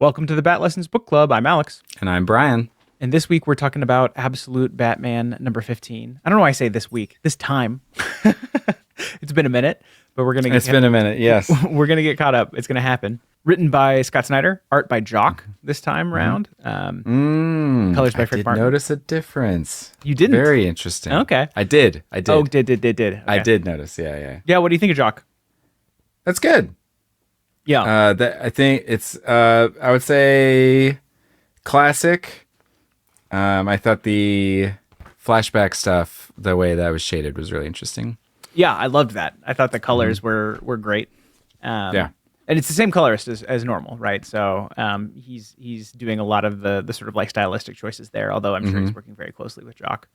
Welcome to the Bat Lessons Book Club. I'm Alex. And I'm Brian. And this week we're talking about Absolute Batman number 15. I don't know why I say this week, this time. It's been a minute, but we're going to get It's been a minute, yes. we're going to get caught up. It's going to happen. Written by Scott Snyder, art by Jock this time around. Colors by I Frank did Martin. notice a difference. You didn't? Very interesting. Okay. I did. Oh, did. Okay. I did notice, yeah. Yeah, what do you think of Jock? That's good. Yeah. I think it's, I would say, classic. I thought the flashback stuff, the way that was shaded, was really interesting. Yeah, I loved that. I thought the colors were great. Yeah. And it's the same colorist as normal, right? So he's doing a lot of the sort of like stylistic choices there, although I'm sure he's working very closely with Jock.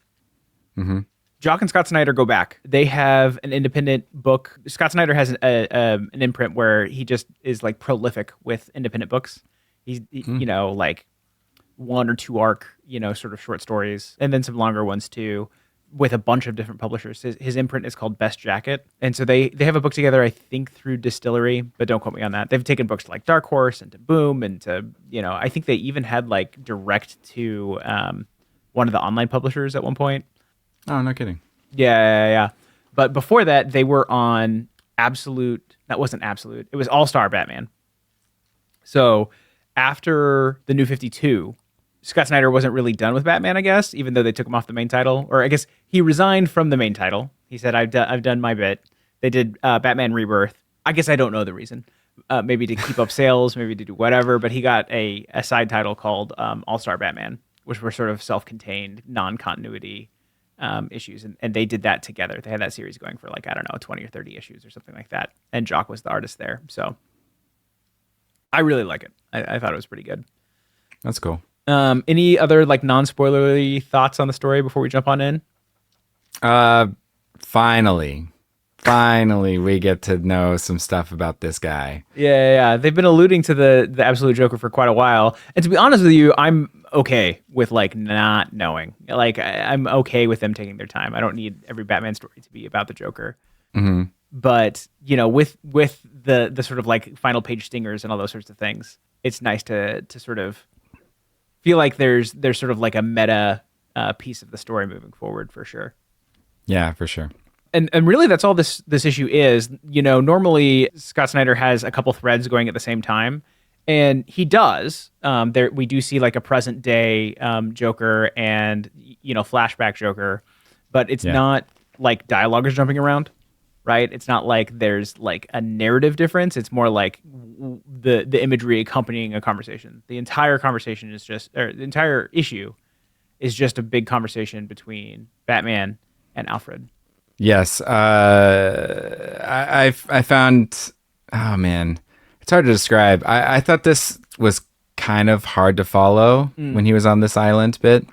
Jock and Scott Snyder go back. They have an independent book. Scott Snyder has an imprint where he just is like prolific with independent books. He's, you know, like one or two arc, you know, sort of short stories, and then some longer ones too, with a bunch of different publishers. His imprint is called Best Jacket. And so they have a book together, I think, through Distillery, but don't quote me on that. They've taken books to like Dark Horse and to Boom and to, you know, I think they even had like direct to one of the online publishers at one point. Oh, no kidding. Yeah. But before that, they were on Absolute. That wasn't Absolute. It was All-Star Batman. So after the New 52, Scott Snyder wasn't really done with Batman, I guess, even though they took him off the main title. Or I guess he resigned from the main title. He said, I've done my bit. They did Batman Rebirth. I guess I don't know the reason. Maybe to keep up sales, maybe to do whatever. But he got a side title called All-Star Batman, which were sort of self-contained, non-continuity issues. And they did that together. They had that series going for like, I don't know, 20 or 30 issues or something like that. And Jock was the artist there. So I really like it. I thought it was pretty good. That's cool. Any other like non-spoilery thoughts on the story before we jump on in? Finally, we get to know some stuff about this guy. Yeah. They've been alluding to the Absolute Joker for quite a while. And to be honest with you, I'm okay with like not knowing. Like I'm okay with them taking their time. I don't need every Batman story to be about the Joker. But, you know, with the sort of like final page stingers and all those sorts of things, it's nice to sort of feel like there's sort of like a meta piece of the story moving forward for sure. Yeah, for sure. And really that's all this issue is. You know, normally Scott Snyder has a couple threads going at the same time, and he does. There we do see like a present day Joker and, you know, flashback Joker, but it's not like dialogue is jumping around, right? It's not like there's like a narrative difference. It's more like the imagery accompanying a conversation. The entire conversation is just, or the entire issue is just a big conversation between Batman and Alfred. Yes. I found, oh man, it's hard to describe. I thought this was kind of hard to follow when he was on this island bit.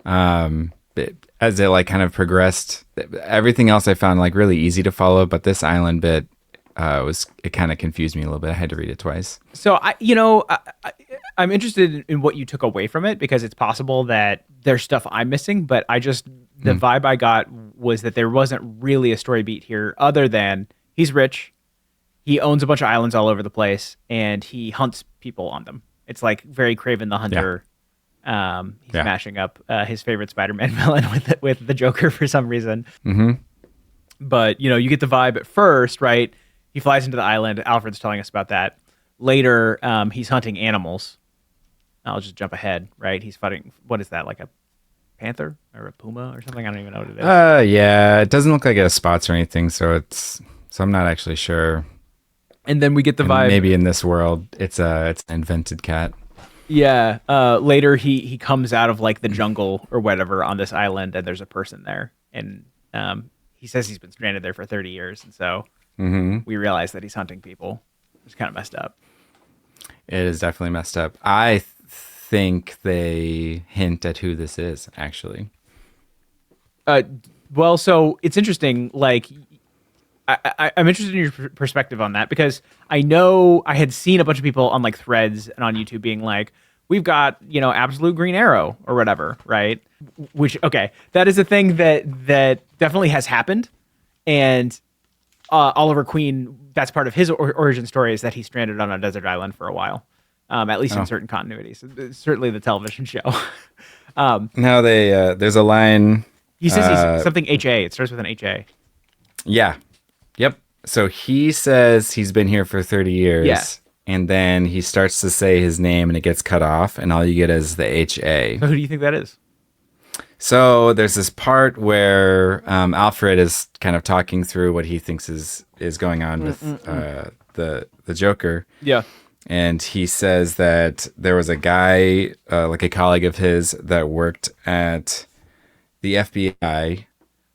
As it like kind of progressed, everything else I found like really easy to follow, but this island bit it kind of confused me a little bit. I had to read it twice. So I'm interested in what you took away from it, because it's possible that there's stuff I'm missing, but the vibe I got was that there wasn't really a story beat here other than he's rich, he owns a bunch of islands all over the place, and he hunts people on them. It's like very Kraven the Hunter. He's mashing up his favorite Spider-Man villain with the Joker for some reason. But, you know, you get the vibe at first, right? He flies into the island. Alfred's telling us about that. Later, he's hunting animals. I'll just jump ahead, right? He's fighting, what is that, like a panther or a puma or something? I don't even know what it is. Yeah, it doesn't look like it has spots or anything, so I'm not actually sure. And then we get the vibe. Maybe in this world, it's an invented cat. Yeah. Later, he comes out of like the jungle or whatever on this island, and there's a person there, and he says he's been stranded there for 30 years, and so we realize that he's hunting people. It's kind of messed up. It is definitely messed up. I think they hint at who this is, actually. Well, so it's interesting. Like, I'm interested in your perspective on that, because I know I had seen a bunch of people on like threads and on YouTube being like, we've got, you know, Absolute Green Arrow or whatever, right? Which, okay, that is a thing that definitely has happened. And Oliver Queen, that's part of his origin story, is that he's stranded on a desert island for a while. at least in Oh. certain continuities. Certainly the television show. No, there's a line. He says he's something HA. It starts with an HA. Yeah. Yep. So he says he's been here for 30 years. Yeah. And then he starts to say his name and it gets cut off, and all you get is the HA. So who do you think that is? So there's this part where Alfred is kind of talking through what he thinks is going on with the Joker. Yeah. And he says that there was a guy, like a colleague of his, that worked at the FBI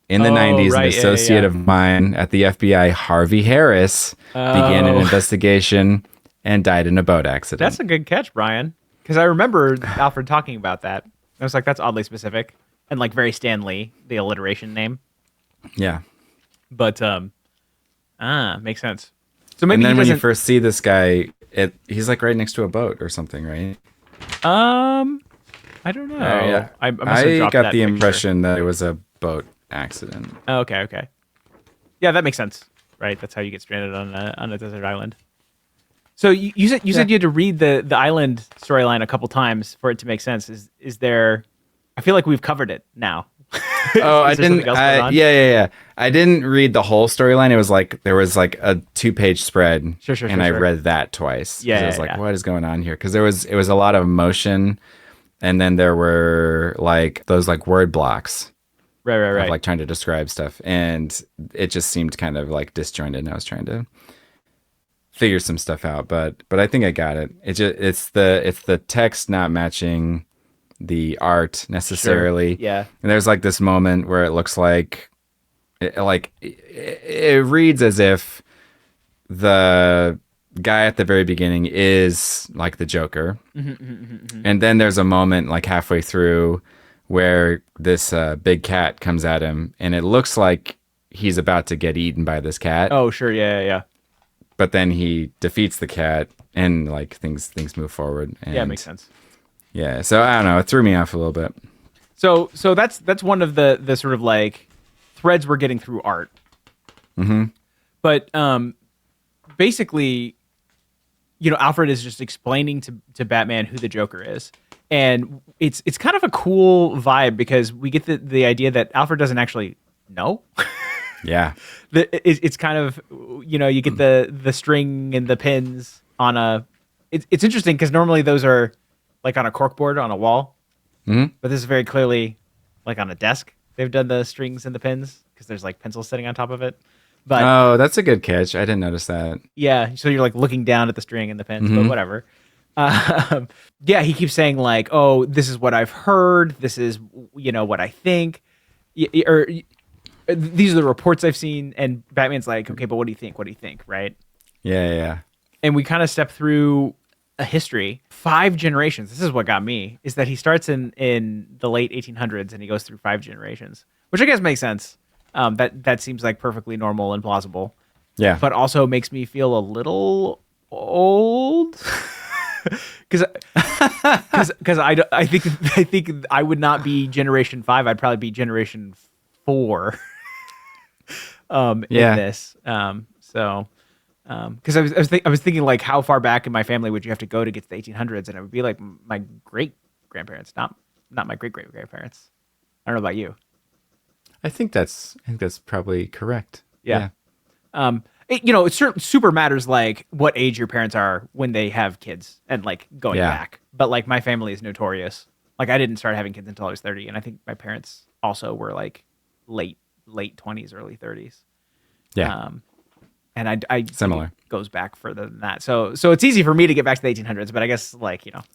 in the 90s. Right, An associate of mine at the FBI, Harvey Harris, began an investigation and died in a boat accident. That's a good catch, Brian. Because I remember Alfred talking about that. I was like, that's oddly specific. And like very Stan Lee, the alliteration name. Yeah. But, makes sense. So maybe and then he when you doesn't- first see this guy, he's like right next to a boat or something, right? I don't know. Yeah. I must have dropped got that the picture. impression that it was a boat accident. Oh, okay. Yeah, that makes sense. Right, that's how you get stranded on a desert island. So you said you had to read the island storyline a couple times for it to make sense. Is there? I feel like we've covered it now. Oh, I Is there something didn't. else going on? Yeah. I didn't read the whole storyline. It was like there was like a 2-page spread, and I read that twice. Yeah, I was like, what is going on here? Because it was a lot of emotion, and then there were like those like word blocks. Right. Of like trying to describe stuff, and it just seemed kind of like disjointed. And I was trying to figure some stuff out, but I think I got it. It's the text not matching the art necessarily. Sure. Yeah. And there's like this moment where it looks like it reads as if the guy at the very beginning is like the Joker. And then there's a moment like halfway through where this big cat comes at him, and it looks like he's about to get eaten by this cat. Oh, sure. Yeah. But then he defeats the cat, and like things move forward. And, Yeah, it makes sense. Yeah, so I don't know. It threw me off a little bit. So that's one of the sort of like threads we're getting through art. Mm-hmm. But basically, Alfred is just explaining to Batman who the Joker is, and it's kind of a cool vibe because we get the idea that Alfred doesn't actually know. Yeah, it's kind of you get the string and the pins on a. It's interesting because normally those are like on a corkboard on a wall, but this is very clearly like on a desk. They've done the strings and the pins because there's like pencils sitting on top of it. But oh, that's a good catch. I didn't notice that. yeah, so you're like looking down at the string and the pins, but whatever. Yeah, he keeps saying like, "Oh, this is what I've heard. This is what I think," or these are the reports I've seen. And Batman's like, "Okay, but what do you think? What do you think?" Right? Yeah. And we kind of step through a history, 5 generations. This is what got me, is that he starts in the late 1800s and he goes through 5 generations, which I guess makes sense. That seems like perfectly normal and plausible. Yeah. But also makes me feel a little old. Because I think I would not be generation 5. I'd probably be generation 4. In this. Because I was thinking like how far back in my family would you have to go to get to the 1800s, and it would be like my great grandparents, not my great great grandparents. I don't know about you. I think that's probably correct. Yeah. It super matters like what age your parents are when they have kids and like going back. But like my family is notorious. Like I didn't start having kids until I was 30, and I think my parents also were like late 20s, early 30s. Yeah. And I Similar. think it goes back further than that. So it's easy for me to get back to the 1800s, but I guess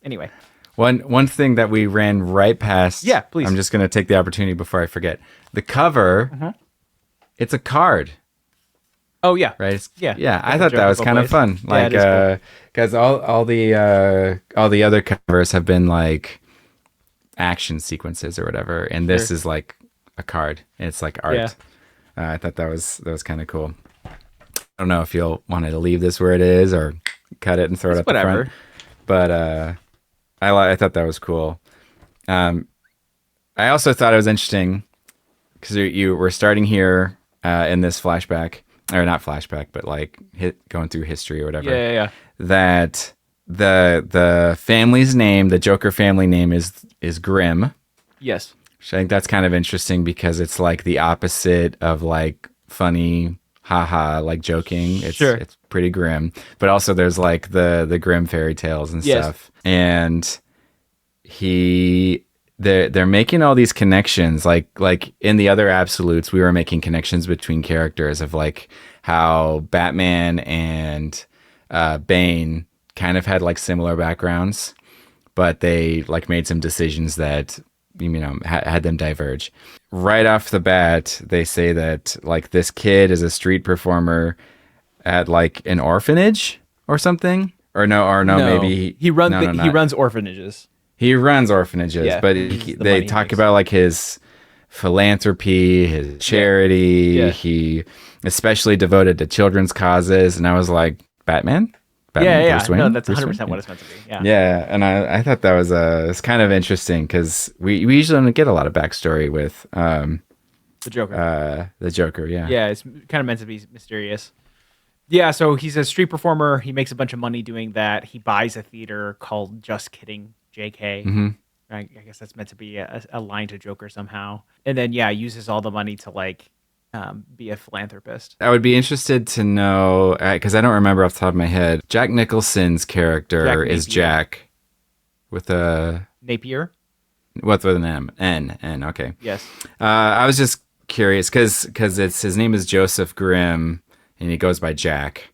anyway. One thing that we ran right past. Yeah, please. I'm just going to take the opportunity before I forget. The cover, it's a card. Oh yeah. Right. Yeah. I thought that was kind of fun. Like, because all the other covers have been like action sequences or whatever, and this is like a card. It's like art. Yeah. I thought that was kind of cool. I don't know if you'll want to leave this where it is or cut it and throw it up the front. But I thought that was cool. I also thought it was interesting because you were starting here in this flashback, or not flashback, but like going through history or whatever. Yeah. That the family's name, the Joker family name is Grimm. Yes. Which I think that's kind of interesting because it's like the opposite of like funny, haha, like joking. It's pretty grim. But also there's like the grim fairy tales and stuff. And they're making all these connections like in the other absolutes we were making connections between characters of like how Batman and Bane kind of had like similar backgrounds, but they like made some decisions that had them diverge. Right off the bat they say that like this kid is a street performer at like an orphanage or something, or no, maybe he runs orphanages. He runs orphanages, Yeah, but they talk about like his philanthropy, his charity. Yeah. He especially devoted to children's causes, and I was like, Batman, Bruce Wayne? No, that's 100% what it's meant to be. Yeah, and I thought that was it's kind of interesting because we usually don't get a lot of backstory with the Joker. The Joker, yeah. Yeah, it's kind of meant to be mysterious. Yeah, so he's a street performer. He makes a bunch of money doing that. He buys a theater called Just Kidding, JK. Mm-hmm. I guess that's meant to be a line to Joker somehow. And then, uses all the money to like be a philanthropist. I would be interested to know, because I don't remember off the top of my head, Jack Nicholson's character is Jack with a... Napier? With an M. N, okay. Yes. I was just curious because his name is Joseph Grimm and he goes by Jack.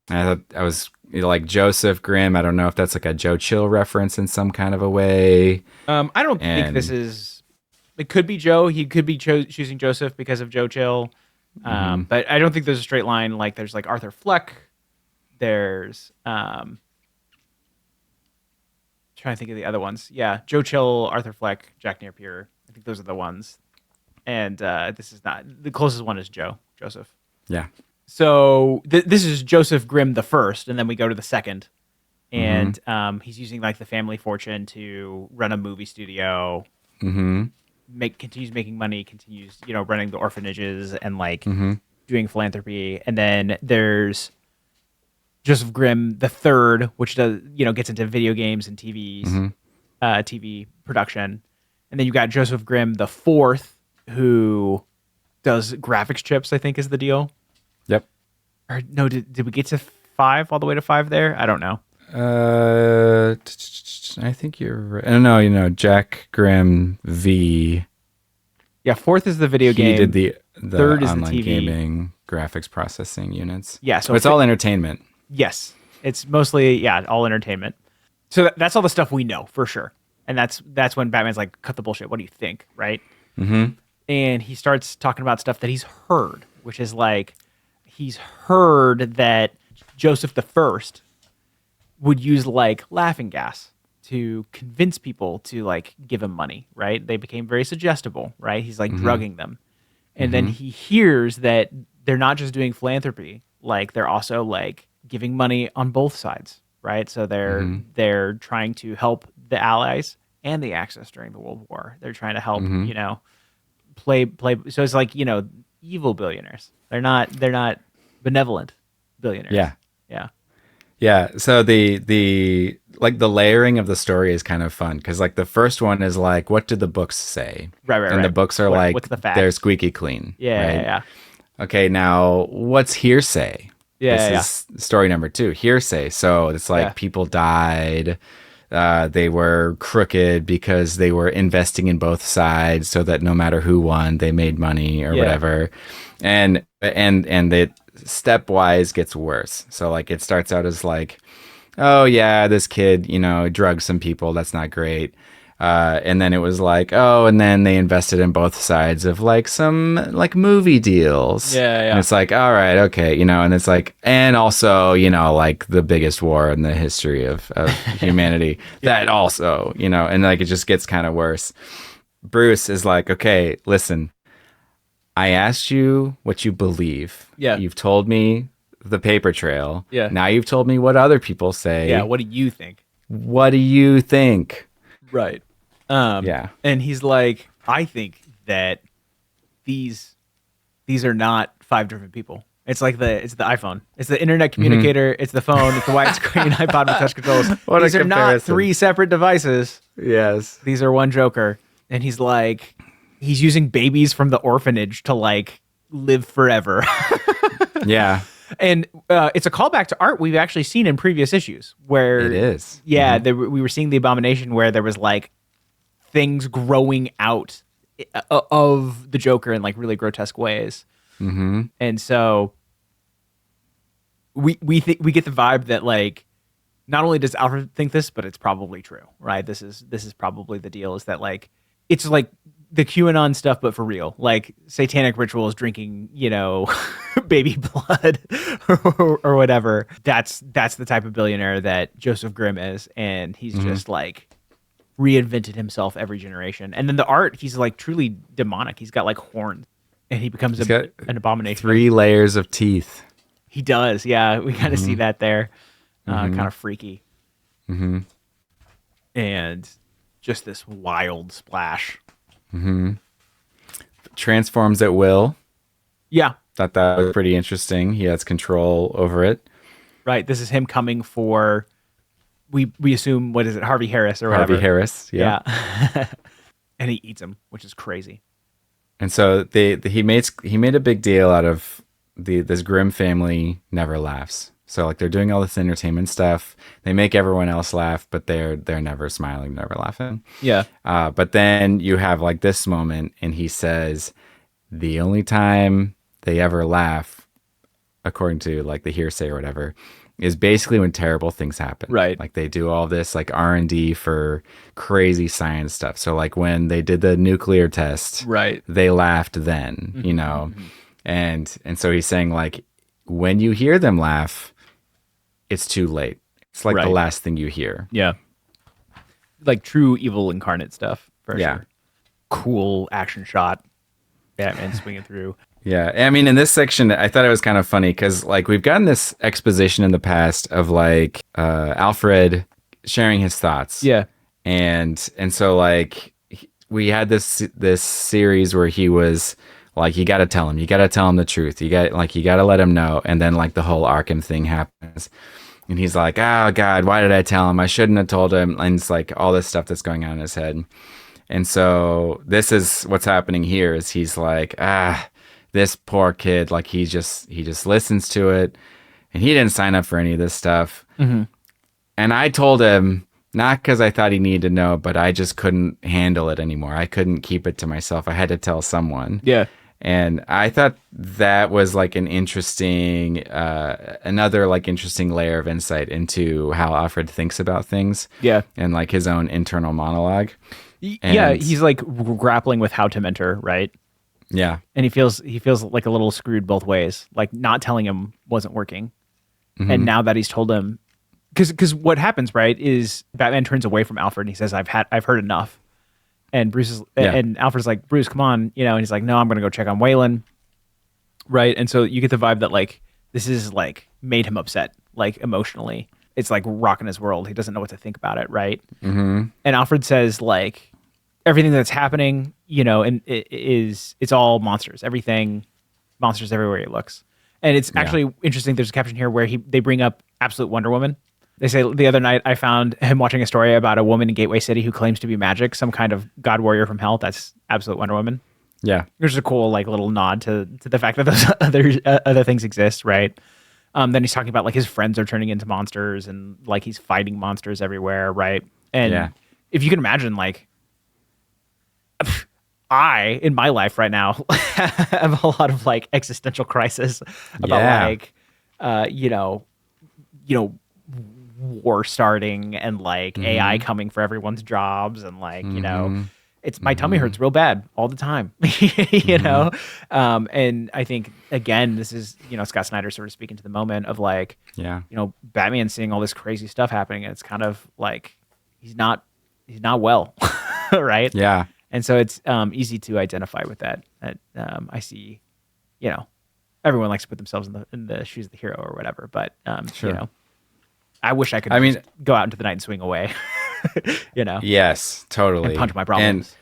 And I thought I was like Joseph Grimm. I don't know if that's like a Joe Chill reference in some kind of a way. I don't think this is. It could be Joe. He could be choosing Joseph because of Joe Chill. But I don't think there's a straight line. Like there's like Arthur Fleck. There's trying to think of the other ones. Yeah, Joe Chill, Arthur Fleck, Jack Napier. I think those are the ones. And this is not the closest one is Joseph. Yeah. So this is Joseph Grimm the first, and then we go to the second, and he's using like the family fortune to run a movie studio, continues making money, continues running the orphanages and like doing philanthropy, and then there's Joseph Grimm the third, which does gets into video games and TV production, and then you got Joseph Grimm the fourth, who does graphics chips. I think is the deal. Yep. Or no, did we get to 5 all the way to 5 there? I don't know. I think you're right. No, Jack Grimm V. Yeah, 4th is the video game. He did the 3rd is online the TV. Gaming graphics processing units. Yeah, so it's all entertainment. Yes, it's mostly all entertainment. So that's all the stuff we know for sure, and that's when Batman's like, cut the bullshit. What do you think, right? Mm-hmm. And he starts talking about stuff that he's heard, which is like. He's heard that Joseph the First would use like laughing gas to convince people to like give him money, right? They became very suggestible, right? He's like drugging them. And then he hears that they're not just doing philanthropy, like they're also like giving money on both sides, right? So they're trying to help the Allies and the Axis during the World War. They're trying to help, play. So it's like, evil billionaires. They're not benevolent billionaires. Yeah. So the like the layering of the story is kind of fun because like the first one is like, what did the books say? Right. And the books are like, what's the facts? They're squeaky clean. Yeah. Okay, now what's hearsay? This is story number 2, hearsay. So it's like people died. They were crooked because they were investing in both sides so that no matter who won, they made money or whatever. And it stepwise gets worse. So like it starts out as like, oh yeah, this kid, drugged some people. That's not great. And then it was like, oh, and then they invested in both sides of like some like movie deals. Yeah. And it's like, all right, okay, and it's like, and also, like the biggest war in the history of humanity. That also, and like it just gets kind of worse. Bruce is like, okay, listen, I asked you what you believe. Yeah. You've told me the paper trail. Yeah. Now you've told me what other people say. Yeah. What do you think? What do you think? Right. And he's like, I think that these are not 5 different people. It's like it's the iPhone. It's the internet communicator. It's the phone. It's the widescreen iPod with touch controls. These are not 3 separate devices. Yes. These are one Joker. And he's like, he's using babies from the orphanage to like live forever. Yeah. And it's a callback to art we've actually seen in previous issues where it is. Yeah, we were seeing the Abomination where there was like things growing out of the Joker in like really grotesque ways. Mm-hmm. And so we get the vibe that like not only does Alfred think this, but it's probably true, right? This is probably the deal, is that like it's like the QAnon stuff, but for real, like satanic rituals, drinking, baby blood or whatever. That's the type of billionaire that Joseph Grimm is, and he's just like reinvented himself every generation. And then the art, he's like truly demonic. He's got like horns, and he becomes an abomination. 3 layers of teeth. He does, yeah. We kind of see that there, kind of freaky, and just this wild splash. Transforms at will. Yeah, thought that was pretty interesting. He has control over it. Right. This is him coming for. We assume, what is it, Harvey Harris or whatever. Harvey Harris, yeah. And he eats him, which is crazy. And so he made a big deal out of this Grimm family never laughs. So like they're doing all this entertainment stuff. They make everyone else laugh, but they're never smiling, never laughing. Yeah. But then you have like this moment, and he says the only time they ever laugh, according to like the hearsay or whatever, is basically when terrible things happen. Right. Like they do all this like R&D for crazy science stuff. So like when they did the nuclear test, right, they laughed then, and so he's saying like when you hear them laugh, it's too late. It's like the last thing you hear. Yeah. Like true evil incarnate stuff, for Yeah. sure. Cool action shot. Batman swinging through. Yeah. I mean, in this section, I thought it was kind of funny because like we've gotten this exposition in the past of like Alfred sharing his thoughts. Yeah. And so like we had this series where he was like, you got to tell him the truth. You got to let him know. And then like the whole Arkham thing happens. And he's like, oh, God, why did I tell him? I shouldn't have told him. And it's like all this stuff that's going on in his head. And so this is what's happening here is he's like, this poor kid, like he just listens to it. And he didn't sign up for any of this stuff. Mm-hmm. And I told him, not because I thought he needed to know, but I just couldn't handle it anymore. I couldn't keep it to myself. I had to tell someone. Yeah. And I thought that was like an interesting, another like interesting layer of insight into how Alfred thinks about things. Yeah. And like his own internal monologue. Yeah, he's like grappling with how to mentor, right? Yeah. And he feels like a little screwed both ways. Like not telling him wasn't working. And now that he's told him, because what happens, right, is Batman turns away from Alfred and he says, I've heard enough. And and Alfred's like, Bruce, come on, and he's like, no, I'm gonna go check on Waylon, right? And so you get the vibe that like this is like made him upset, like emotionally. It's like rocking his world. He doesn't know what to think about it, right? Mm-hmm. And Alfred says like everything that's happening, and it's all monsters. Everything, monsters everywhere he looks. And it's actually interesting. There's a caption here where they bring up Absolute Wonder Woman. They say the other night I found him watching a story about a woman in Gateway City who claims to be magic, some kind of god warrior from hell. That's Absolute Wonder Woman. Yeah, there's a cool like little nod to the fact that those other things exist, right? Then he's talking about like his friends are turning into monsters and like he's fighting monsters everywhere, right? And if you can imagine, like I in my life right now have a lot of like existential crisis about like war starting and like AI coming for everyone's jobs and like it's my tummy hurts real bad all the time, and I think again this is Scott Snyder sort of speaking to the moment of like Batman seeing all this crazy stuff happening and it's kind of like he's not well, right? Yeah. And so it's easy to identify with that. I see, everyone likes to put themselves in the shoes of the hero or whatever, but sure. I wish I could just go out into the night and swing away, Yes, totally. and punch my problems.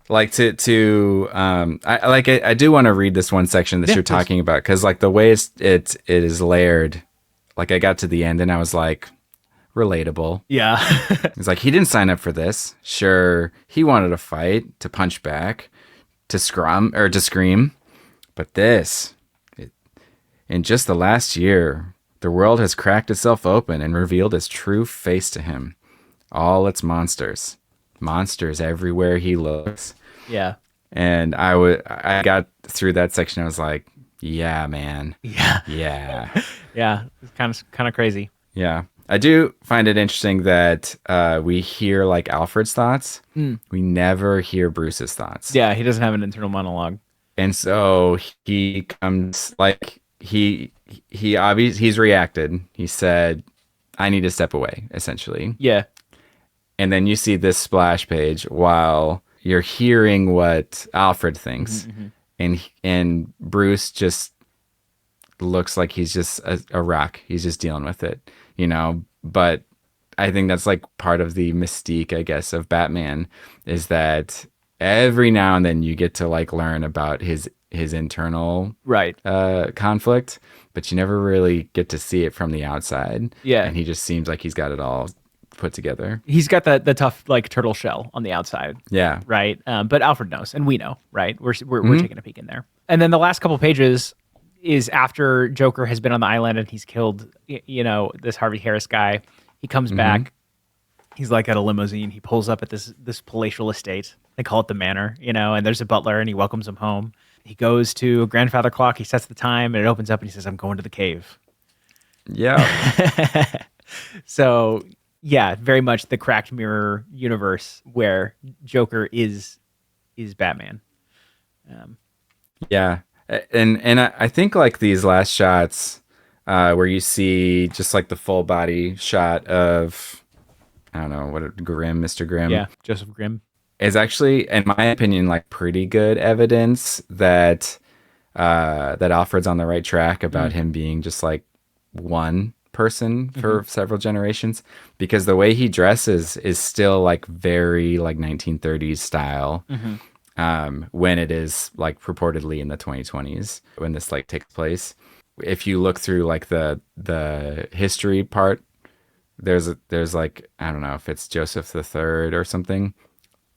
like I do want to read this one section that you're talking about, because like the way it is layered, like I got to the end and I was like, relatable. Yeah. It's like, he didn't sign up for this. Sure, he wanted to fight, to punch back, to scream, but in just the last year, the world has cracked itself open and revealed its true face to him. All its monsters everywhere he looks. Yeah. And I got through that section. I was like, yeah, man. Yeah. Yeah. Yeah. It's kind of crazy. Yeah. I do find it interesting that we hear like Alfred's thoughts. We never hear Bruce's thoughts. Yeah. He doesn't have an internal monologue. And so he comes like he's reacted. He said, I need to step away, essentially. Yeah. And then you see this splash page while you're hearing what Alfred thinks. And Bruce just looks like he's just a rock. He's just dealing with it, But I think that's like part of the mystique, I guess, of Batman, is that every now and then you get to like learn about his internal conflict, but you never really get to see it from the outside. Yeah. And he just seems like he's got it all put together. He's got the tough like turtle shell on the outside. Yeah. Right. But Alfred knows, and we know, right? We're taking a peek in there. And then the last couple pages is after Joker has been on the island and he's killed, this Harvey Harris guy. He comes back. He's like at a limousine. He pulls up at this palatial estate. They call it the Manor, and there's a butler and he welcomes him home. He goes to a grandfather clock. He sets the time and it opens up and he says, I'm going to the cave. Yeah. So yeah, very much the cracked mirror universe where Joker is Batman. Yeah. And I think like these last shots where you see just like the full body shot of, I don't know, Mr. Grimm. Yeah, Joseph Grimm. Is actually, in my opinion, like pretty good evidence that Alfred's on the right track about him being just like one person for several generations, because the way he dresses is still like very like 1930s style. When it is like purportedly in the 2020s when this like takes place. If you look through like the history part, there's like, I don't know if it's Joseph III or something,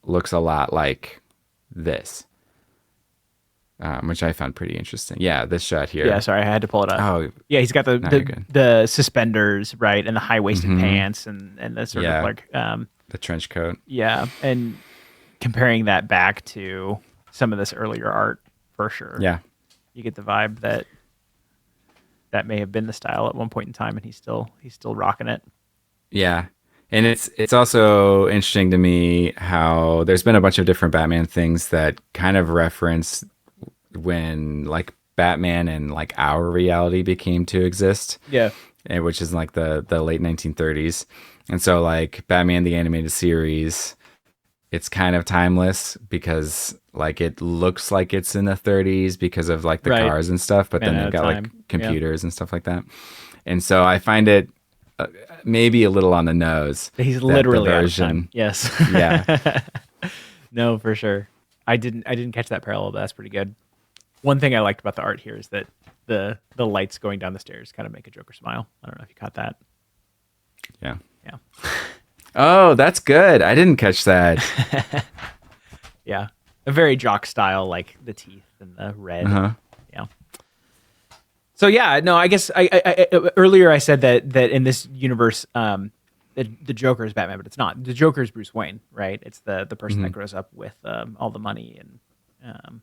looks a lot like this, which I found pretty interesting. Yeah, this shot here. Yeah, sorry, I had to pull it up. Oh, yeah, he's got the suspenders, right, and the high-waisted pants and the sort of like the trench coat. Yeah, and comparing that back to some of this earlier art, for sure. Yeah, you get the vibe that may have been the style at one point in time, and he's still rocking it. Yeah. And it's also interesting to me how there's been a bunch of different Batman things that kind of reference when like Batman and like our reality became to exist. Yeah. Which is like the late 1930s. And so like Batman the Animated Series, it's kind of timeless because like it looks like it's in the 30s because of like the cars and stuff, but then they've got like computers and stuff like that. And so I find it maybe a little on the nose. He's literally out of time. Yes. Yeah. No, for sure. I didn't catch that parallel, but that's pretty good. One thing I liked about the art here is that the lights going down the stairs kind of make a Joker smile. I don't know if you caught that. Yeah. Yeah. Oh, that's good. I didn't catch that. Yeah. A very Jock style, like the teeth and the red. Yeah. So yeah, no, I guess I earlier I said that in this universe, the Joker is Batman, but it's not. The Joker is Bruce Wayne, right? It's the person that grows up with all the money and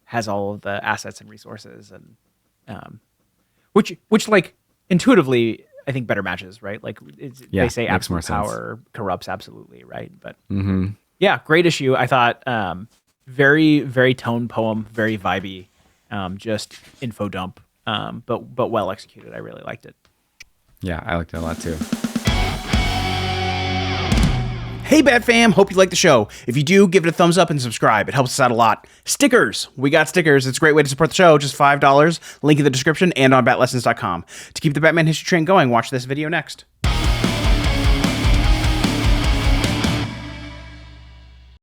has all of the assets and resources, and which like intuitively I think better matches, right? Like they say absolute power corrupts absolutely, right? But yeah, great issue. I thought very, very tone poem, very vibey, just info dump. But well executed. I really liked it. Yeah, I liked it a lot too. Hey, Bat Fam. Hope you like the show. If you do, give it a thumbs up and subscribe. It helps us out a lot. Stickers. We got stickers. It's a great way to support the show. Just $5. Link in the description and on batlessons.com. To keep the Batman history train going, watch this video next.